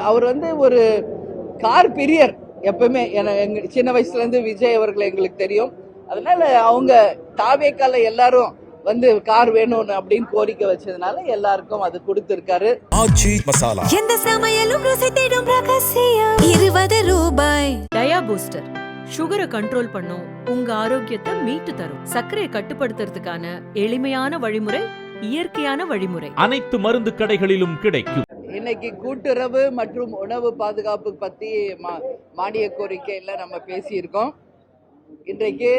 அவர் வந்து ஒரு கார் பிரியர். எப்பவுமே எங்க சின்ன வயசுல இருந்து விஜய் அவர்கள் எங்களுக்கு தெரியும். அதனால அவங்க தாவேக்கால எல்லாரும் வந்து கார் வேணும் அப்படின்னு கோரிக்கை வச்சதுனால எல்லாருக்கும் அது கொடுத்திருக்காரு. ஆச்சி மசாலா எந்த சமையலும் ருசி தேடும் ரகசியம் 20 ரூபாய். டயா பூஸ்டர் சுகரை கண்ட்ரோல் பண்ணும், உங்க ஆரோக்கியத்தை மீட்டு தரும். சர்க்கரையை கட்டுப்படுத்துறதுக்கான எளிமையான வழிமுறை, இயற்கையான வழிமுறை. அனைத்து மருந்து கடைகளிலும் கிடைக்கும். இன்னைக்கு கூட்டுறவு மற்றும் உணவு பாதுகாப்பு பத்தி மானிய கோரிக்கையில நம்ம பேசியிருக்கோம். இன்றைக்கு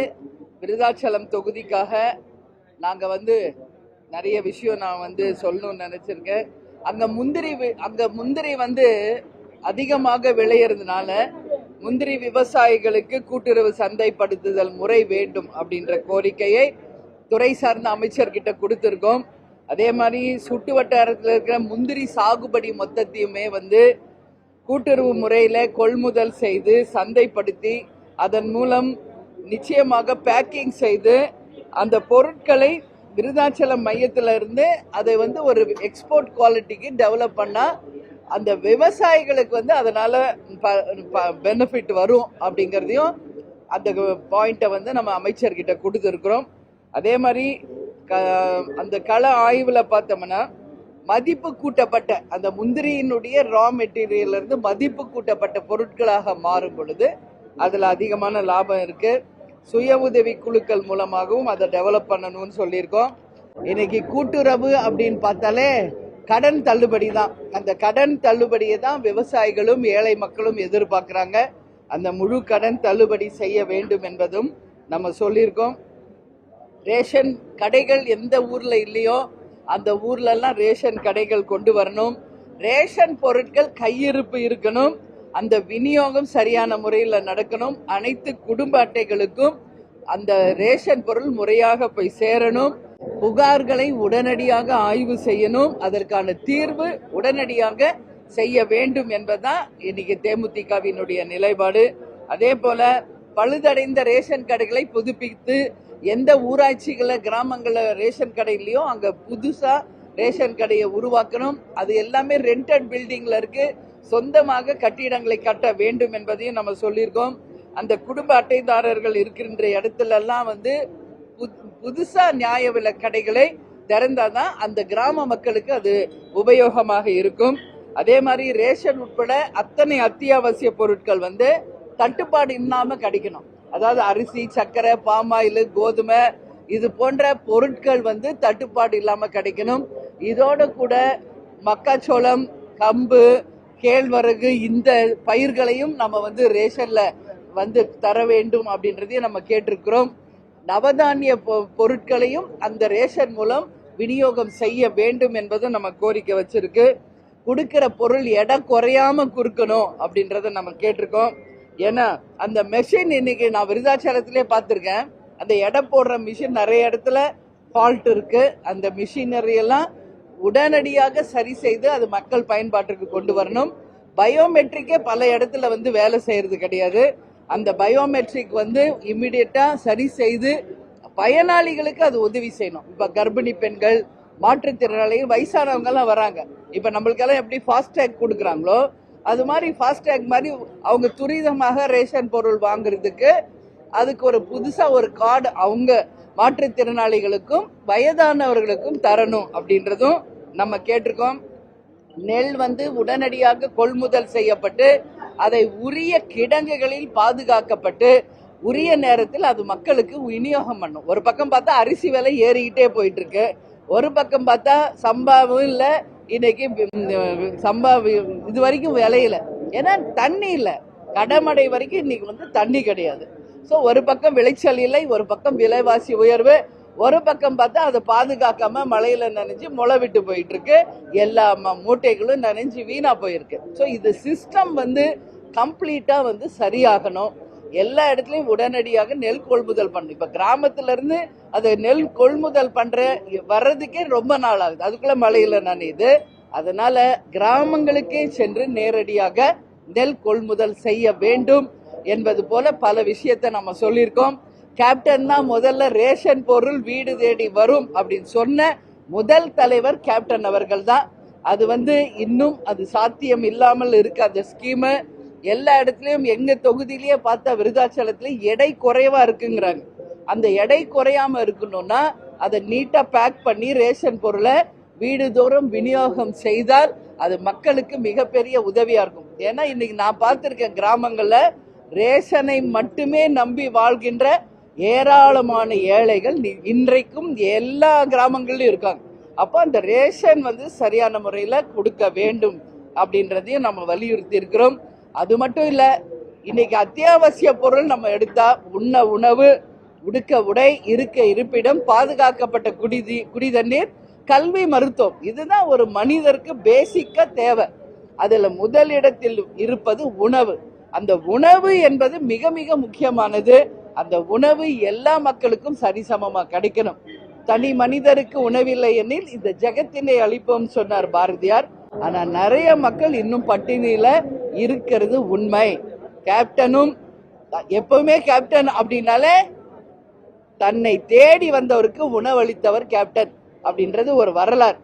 விருதாச்சலம் தொகுதிக்காக நாங்க வந்து நிறைய விஷயம் நான் வந்து சொல்லணும்னு நினைச்சிருக்கேன். அங்க முந்திரி வந்து அதிகமாக விளையிறதுனால முந்திரி விவசாயிகளுக்கு கூட்டுறவு சந்தைப்படுத்துதல் முறை வேண்டும் அப்படின்ற கோரிக்கையை துறை சார்ந்த அமைச்சர்கிட்ட கொடுத்திருக்கோம். அதே மாதிரி சுட்டு வட்டாரத்தில் இருக்கிற முந்திரி சாகுபடி மொத்தத்தையுமே வந்து கூட்டுறவு முறையில கொள்முதல் செய்து சந்தைப்படுத்தி அதன் மூலம் நிச்சயமாக பேக்கிங் செய்து அந்த பொருட்களை விருதாச்சலம் மையத்துல இருந்து அதை வந்து ஒரு எக்ஸ்போர்ட் குவாலிட்டிக்கு டெவலப் பண்ணா அந்த விவசாயிகளுக்கு வந்து அதனால பெனிஃபிட் வரும் அப்படிங்கிறதையும் அந்த பாயிண்ட்டை வந்து நம்ம அமைச்சர்கிட்ட கொடுத்துருக்குறோம். அதே மாதிரி அந்த கள ஆய்வுல பார்த்தோம்னா மதிப்பு கூட்டப்பட்ட அந்த முந்திரியினுடைய ரா மெட்டீரியல் இருந்து மதிப்பு கூட்டப்பட்ட பொருட்களாக மாறும் பொழுது அதுல அதிகமான லாபம் இருக்கு. சுய உதவி குழுக்கள் மூலமாகவும் அதை டெவலப் பண்ணணும்னு சொல்லியிருக்கோம். இன்னைக்கு கூட்டுறவு அப்படின்னு பார்த்தாலே கடன் தள்ளுபடி தான். அந்த கடன் தள்ளுபடியை தான் விவசாயிகளும் ஏழை மக்களும் எதிர்பார்க்கிறாங்க. அந்த முழு கடன் தள்ளுபடி செய்ய வேண்டும் என்பதும் நம்ம சொல்லியிருக்கோம். ரேஷன் கடைகள் எந்த ஊர்ல இல்லையோ அந்த ஊர்ல எல்லாம் ரேஷன் கடைகள் கொண்டு வரணும். ரேஷன் பொருட்கள் கையிருப்பு இருக்கணும். அந்த விநியோகம் சரியான முறையில் நடக்கணும். அனைத்து குடும்ப அட்டைகளுக்கும் அந்த ரேஷன் பொருள் முறையாக போய் சேரணும். புகார்களை உடனடியாக ஆய்வு செய்யணும். அதற்கான தீர்வு உடனடியாக செய்ய வேண்டும் என்பதுதான் இன்னைக்கு தேமுதிகவினுடைய நிலைப்பாடு. அதே போல பழுதடைந்த ரேஷன் கடைகளை புதுப்பித்து எந்த ஊராட்சிகளை கிராமங்கள ரேஷன் கடையிலையோ அங்க புதுசா ரேஷன் கடையை உருவாக்கணும். அது எல்லாமே ரெண்டட் பில்டிங்ல இருக்கு. சொந்தமாக கட்டிடங்களை கட்ட வேண்டும் என்பதையும் நம்ம சொல்லியிருக்கோம். அந்த குடும்ப அட்டைதாரர்கள் இருக்கின்ற இடத்துல எல்லாம் வந்து புதுசா நியாய விலை கடைகளை திறந்தாதான் அந்த கிராம மக்களுக்கு அது உபயோகமாக இருக்கும். அதே மாதிரி ரேஷன் உட்பட அத்தனை அத்தியாவசிய பொருட்கள் வந்து தட்டுப்பாடு இல்லாம கிடைக்கணும். அதாவது அரிசி, சர்க்கரை, பாமாயில், கோதுமை இது போன்ற பொருட்கள் வந்து தட்டுப்பாடு இல்லாம கிடைக்கணும். இதோட கூட மக்காச்சோளம், கம்பு, கேழ்வரகு இந்த பயிர்களையும் நம்ம வந்து ரேஷன்ல வந்து தர வேண்டும் அப்படின்றதையும் நம்ம கேட்டிருக்கிறோம். நவதானிய பொருட்களையும் அந்த ரேஷன் மூலம் விநியோகம் செய்ய வேண்டும் என்பதும் நம்ம கோரிக்கை வச்சிருக்கு. கொடுக்கிற பொருள் எடை குறையாம கொடுக்கணும் அப்படின்றத நம்ம கேட்டிருக்கோம். ஏன்னா அந்த மெஷின் இன்னைக்கு நான் விருதாச்சலத்திலே பார்த்திருக்கேன். அந்த எடை போடுற மிஷின் நிறைய இடத்துல ஃபால்ட் இருக்கு. அந்த மிஷினரி எல்லாம் உடனடியாக சரி செய்து அது மக்கள் பயன்பாட்டுக்கு கொண்டு வரணும். பயோமெட்ரிக்கே பல இடத்துல வந்து வேலை செய்யறது கிடையாது. அந்த பயோமெட்ரிக் வந்து இம்மிடியட்டா சரி செய்து பயனாளிகளுக்கு அது உதவி செய்யணும். இப்ப கர்ப்பிணி பெண்கள், மாற்றுத்திறனாளிகள், வயசானவங்க எல்லாம் வராங்க. இப்ப நம்மளுக்கெல்லாம் எப்படி ஃபாஸ்டேக் கொடுக்குறாங்களோ அது மாதிரி ஃபாஸ்டேக் மாதிரி அவங்க துரிதமாக ரேஷன் பொருள் வாங்குறதுக்கு அதுக்கு ஒரு புதுசா ஒரு கார்டு அவங்க மாற்றுத்திறனாளிகளுக்கும் வயதானவர்களுக்கும் தரணும் அப்படின்றதும் நம்ம கேட்டிருக்கோம். நெல் வந்து உடனடியாக கொள்முதல் செய்யப்பட்டு அதை உரிய கிடங்குகளில் பாதுகாக்கப்பட்டு உரிய நேரத்தில் அது மக்களுக்கு விநியோகம் பண்ணும். ஒரு பக்கம் பார்த்தா அரிசி விலை ஏறிக்கிட்டே போயிட்டு இருக்கு. ஒரு பக்கம் பார்த்தா சம்பாவும் இல்லை. இன்னைக்கு சம்பா இது வரைக்கும் விளையில. ஏன்னா தண்ணி இல்லை. கடமடை வரைக்கும் இன்னைக்கு வந்து தண்ணி கிடையாது. ஸோ ஒரு பக்கம் விளைச்சல் இல்லை, ஒரு பக்கம் விலைவாசி உயர்வு, ஒரு பக்கம் பார்த்தா அதை பாதுகாக்காம மழையில நனைஞ்சு முளை விட்டு போயிட்டு இருக்கு. எல்லா மூட்டைகளும் நனைஞ்சு வீணா போயிருக்கு. ஸோ இது சிஸ்டம் வந்து கம்ப்ளீட்டா வந்து சரியாகணும். எல்லா இடத்துலயும் உடனடியாக நெல் கொள்முதல் பண்ணணும். இப்ப கிராமத்துல இருந்து அது நெல் கொள்முதல் பண்ற வர்றதுக்கே ரொம்ப நாள் ஆகுது. அதுக்குள்ள மழையில நனையுது. அதனால கிராமங்களுக்கே சென்று நேரடியாக நெல் கொள்முதல் செய்ய வேண்டும் என்பது போல பல விஷயத்தை நம்ம சொல்லியிருக்கோம். கேப்டன் தான் முதல்ல ரேஷன் பொருள் வீடு தேடி வரும் அப்படின்னு சொன்ன முதல் தலைவர் கேப்டன் அவர்கள் தான். அது வந்து இன்னும் அது சாத்தியம் இல்லாமல் இருக்கு. அந்த ஸ்கீமு எல்லா இடத்துலயும் எங்க தொகுதியிலேயே பார்த்தா விருதாச்சலத்துல எடை குறைவா இருக்குங்கிறாங்க. அந்த எடை குறையாம இருக்கணும்னா அதை நீட்டா பேக் பண்ணி ரேஷன் பொருளை வீடுதோறும் விநியோகம் செய்தால் அது மக்களுக்கு மிகப்பெரிய உதவியா இருக்கும். ஏன்னா இன்னைக்கு நான் பார்த்திருக்கேன் கிராமங்கள்ல ரேஷனை மட்டுமே நம்பி வாழ்கின்ற ஏராளமான ஏழைகள் இன்றைக்கும் எல்லா கிராமங்களிலும் இருக்காங்க. அப்போ அந்த ரேஷன் வந்து சரியான முறையில் கொடுக்க வேண்டும் அப்படின்றதையும் நம்ம வலியுறுத்தி இருக்கிறோம். அது மட்டும் இல்லை, இன்னைக்கு அத்தியாவசிய பொருள் நம்ம எடுத்தா உண்ண உணவு, உடுக்க உடை, இருக்க இருப்பிடம், பாதுகாக்கப்பட்ட குடி தண்ணீர், கல்வி, மருத்துவம், இதுதான் ஒரு மனிதருக்கு பேசிக்கா தேவை. அதுல முதலிடத்தில் இருப்பது உணவு. அந்த உணவு என்பது மிக மிக முக்கியமானது. அந்த உணவு எல்லா மக்களுக்கும் சரிசமமா கிடைக்கணும். தனி மனிதருக்கு உணவில்லை எனில் இந்த ஜெகத்தினை அளிப்போம் சொன்னார் பாரதியார். ஆனா நிறைய மக்கள் இன்னும் பட்டினியில இருக்கிறது உண்மை. கேப்டனும் எப்பவுமே கேப்டன் அப்படின்னாலே தன்னை தேடி வந்தவருக்கு உணவளித்தவர் கேப்டன் அப்படின்றது ஒரு வரலாறு.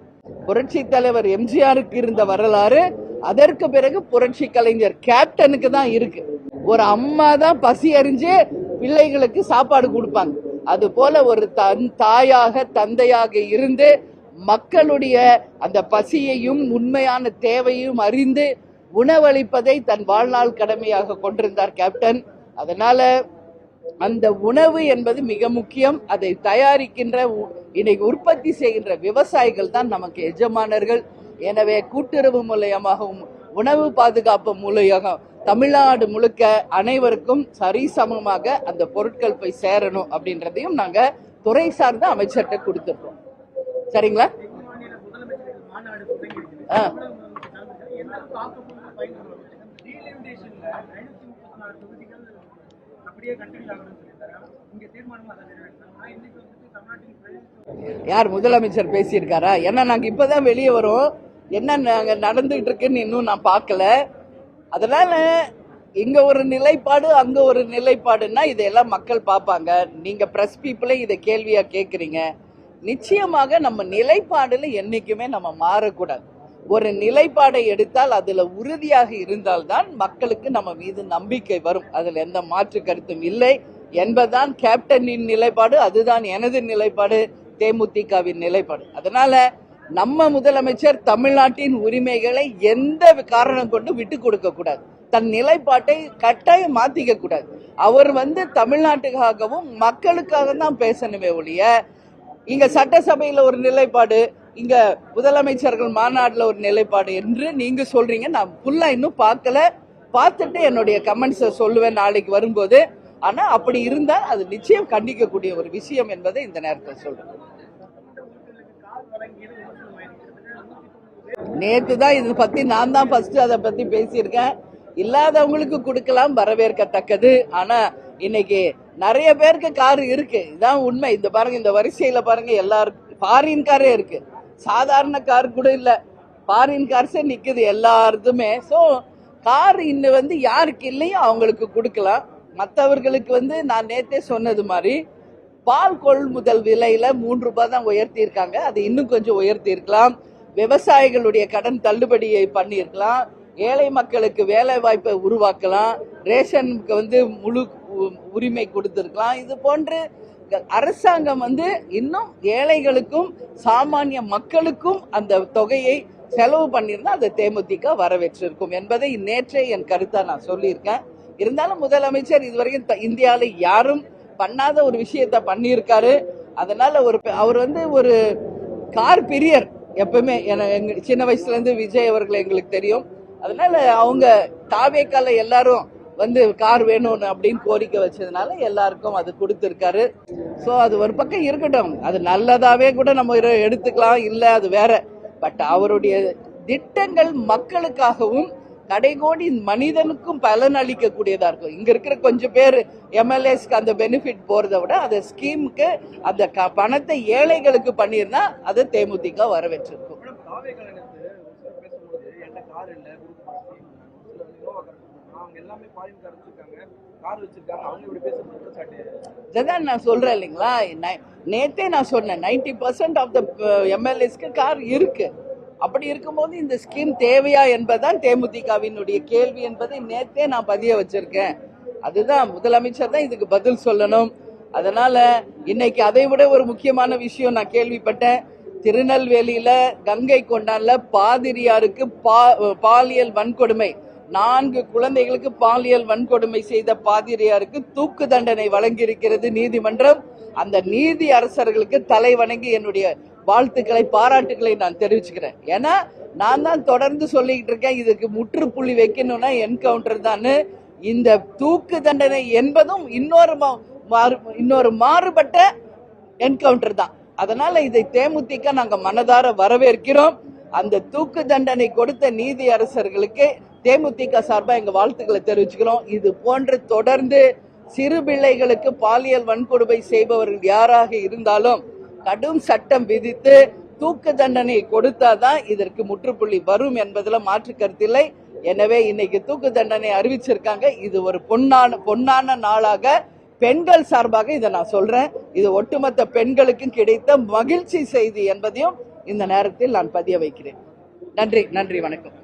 புரட்சி தலைவர் எம்ஜிஆருக்கு இருந்த வரலாறு அதற்கு பிறகு புரட்சி கலைஞர் கேப்டனுக்கு தான் இருக்கு. ஒரு அம்மா தான் பசி அறிஞ்சு பிள்ளைகளுக்கு சாப்பாடு கொடுப்பாங்க. அது போல ஒரு தாயாக தந்தையாக இருந்து மக்களுடைய அந்த பசியையும் உண்மையான தேவையும் அறிந்து உணவளிப்பதை தன் வாழ்நாள் கடமையாக கொண்டிருந்தார் கேப்டன். அதனால அந்த உணவு என்பது மிக முக்கியம். அதை தயாரிக்கின்ற இன்னைக்கு உற்பத்தி செய்கின்ற விவசாயிகள் தான் நமக்கு எஜமானர்கள். எனவே கூட்டுறவு மூலயமாகவும் உணவு பாதுகாப்பு மூலமாக தமிழ்நாடு முழுக்க அனைவருக்கும் சரிசமமாக அந்த பொருட்கள் போய் சேரணும் அப்படின்றதையும் நாங்க துறை சார்ந்த அமைச்சர்கிட்ட கொடுத்துருக்கோம். சரிங்களா? யார் முதலமைச்சர் பேசியிருக்காரா? ஏன்னா நாங்க இப்பதான் வெளியே வரோம், என்ன நாங்க நடந்துட்டு இருக்குன்னு இன்னும் நான் பார்க்கல. அதனால இங்க ஒரு நிலைப்பாடு அங்க ஒரு நிலைப்பாடுன்னா இதையெல்லாம் மக்கள் பார்ப்பாங்க. நீங்க பிரஸ் பீப்புளே இதை கேள்வியா கேட்குறீங்க. நிச்சயமாக நம்ம நிலைப்பாடுல என்னைக்குமே நம்ம மாறக்கூடாது. ஒரு நிலைப்பாடை எடுத்தால் அதுல உறுதியாக இருந்தால்தான் மக்களுக்கு நம்ம மீது நம்பிக்கை வரும். அதுல எந்த மாற்று கருத்தும் இல்லை என்பதுதான் கேப்டனின் நிலைப்பாடு. அதுதான் எனது நிலைப்பாடு, தேமுதிகவின் நிலைப்பாடு. அதனால நம்ம முதலமைச்சர் தமிழ்நாட்டின் உரிமைகளை எந்த காரணம் கொண்டு விட்டு கொடுக்க கூடாது. தன் நிலைப்பாட்டை கட்டாயம் மாத்திக்க கூடாது. அவர் தமிழ்நாட்டுக்காகவும் மக்களுக்காக தான் பேசணுமே ஒழிய இங்க சட்டசபையில ஒரு நிலைப்பாடு, இங்க முதலமைச்சர்கள் மாநாடுல ஒரு நிலைப்பாடு என்று நீங்க சொல்றீங்க. நான் ஃபுல்லா இன்னும் பார்க்கல. பார்த்துட்டு என்னுடைய கமெண்ட்ஸை சொல்லுவேன் நாளைக்கு வரும்போது. ஆனா அப்படி இருந்தா அது நிச்சயம் கண்டிக்கக்கூடிய ஒரு விஷயம் என்பதை இந்த நேரத்தில் சொல்றேன். நேத்து தான் இதை பத்தி நான் தான் ஃபர்ஸ்ட் அதை பத்தி பேசியிருக்கேன். இல்லாதவங்களுக்கு கொடுக்கலாம், வரவேற்கத்தக்கது. ஆனா இன்னைக்கு நிறைய பேருக்கு கார் இருக்கு, இதான் உண்மை. இந்த பாருங்க, இந்த வரிசையில பாருங்க, எல்லாருக்கும் ஃபாரின் காரே இருக்கு, சாதாரண கார் கூட இல்ல, ஃபாரின் கார்ஸே நிக்குது எல்லாருக்குமே. ஸோ கார் இன்னும் யாருக்கு இல்லையோ அவங்களுக்கு கொடுக்கலாம். மற்றவர்களுக்கு நான் நேத்தே சொன்னது மாதிரி பால் கொள்முதல் விலையில 3 ரூபாய் தான் உயர்த்தி இருக்காங்க. அது இன்னும் கொஞ்சம் உயர்த்தி இருக்கலாம். விவசாயிகளுடைய கடன் தள்ளுபடியை பண்ணியிருக்கலாம். ஏழை மக்களுக்கு வேலை வாய்ப்பை உருவாக்கலாம். ரேஷனுக்கு முழு உரிமை கொடுத்திருக்கலாம். இது போன்று அரசாங்கம் இன்னும் ஏழைகளுக்கும் சாமானிய மக்களுக்கும் அந்த தொகையை செலவு பண்ணியிருந்தா அதை தேமுதிக வரவேற்றிருக்கும் என்பதை நேற்றே என் கருத்தா நான் சொல்லியிருக்கேன். இருந்தாலும் முதலமைச்சர் இதுவரைக்கும் இந்தியாவில் யாரும் பண்ணாத ஒரு விஷயத்த பண்ணியிருக்காரு. அதனால அவர் ஒரு கார் பிரியர். எப்பவுமே எங்க சின்ன வயசுல இருந்து விஜய் அவர்கள் எங்களுக்கு தெரியும். அதனால அவங்க தாவேக்கால எல்லாரும் கார் வேணும் அப்படின்னு கோரிக்கை வச்சதுனால எல்லாருக்கும் அது கொடுத்திருக்காரு. ஸோ அது ஒரு பக்கம் இருக்கட்டும், அது நல்லதாவே கூட நம்ம எடுத்துக்கலாம், இல்ல அது வேற. பட் அவருடைய திட்டங்கள் மக்களுக்காகவும் கடைகோடி மனிதனுக்கும் பலன் அளிக்கக்கூடியதா இருக்கும். இங்க இருக்கிற கொஞ்சம் பேர் எம்எல்ஏஸ்க்கு அந்த பெனிஃபிட் போறதை விட அந்த ஸ்கீமுக்கு அந்த பணத்தை ஏழைகளுக்கு பண்ணியிருந்தா அதை தேமுதிக வரவேற்றிருக்கும். நான் சொல்றேன் இல்லைங்களா, நேத்தே நான் சொன்னேன் 90% ஆஃப் த எம்எல்ஏஸ்க்கு கார் இருக்கு. அப்படி இருக்கும்போது இந்த ஸ்கீம் தேவையா என்பதுதான் தேமுதிகவினுடைய கேள்வி என்பதை நேத்தே நான் பதிய வச்சிருக்கேன். அதுதான் முதலமைச்சர் தான் இதுக்கு பதில் சொல்லணும். அதனால இன்னைக்கு அதை விட ஒரு முக்கியமான விஷயம் நான் கேள்விப்பட்டேன். திருநெல்வேலியில கங்கை கொண்டான்ல பாதிரியாருக்கு பாலியல் வன்கொடுமை, 4 குழந்தைகளுக்கு பாலியல் வன்கொடுமை செய்த பாதிரியாருக்கு தூக்கு தண்டனை வழங்கியிருக்கிறது நீதிமன்றம். அந்த நீதி அரசர்களுக்கு தலை வணங்கி என்னுடைய வாழ்த்துக்களை பாராட்டுக்களை நான் தெரிவிச்சுக்கிறேன். ஏன்னா நான் தான் தொடர்ந்து சொல்லிக்கிட்டு இருக்கேன், இதுக்கு முற்றுப்புள்ளி வைக்கணும்னா என்கவுண்டர் தான். இந்த தூக்கு தண்டனை என்பதும் இன்னொரு மாறுபட்ட என்கவுண்டர் தான். அதனால இதை தேமுதிக நாங்க மனதார வரவேற்கிறோம். அந்த தூக்கு தண்டனை கொடுத்த நீதி அரசர்களுக்கு தேமுதிக சார்பா எங்க வாழ்த்துக்களை தெரிவிச்சுக்கிறோம். இது போன்று தொடர்ந்து சிறு பிள்ளைகளுக்கு பாலியல் வன்கொடுமை செய்பவர்கள் யாராக இருந்தாலும் கடும் சட்டம் விதித்து தூக்கு தண்டனை கொடுத்தாதான் இதற்கு முற்றுப்புள்ளி வரும் என்பதுல மாற்று கருத்தில்லை. எனவே இன்னைக்கு தூக்கு தண்டனை அறிவிச்சிருக்காங்க. இது ஒரு பொன்னான நாளாக பெண்கள் சார்பாக இதை நான் சொல்றேன். இது ஒட்டுமொத்த பெண்களுக்கும் கிடைத்த மகிழ்ச்சி செய்தி என்பதையும் இந்த நேரத்தில் நான் பதிய வைக்கிறேன். நன்றி, வணக்கம்.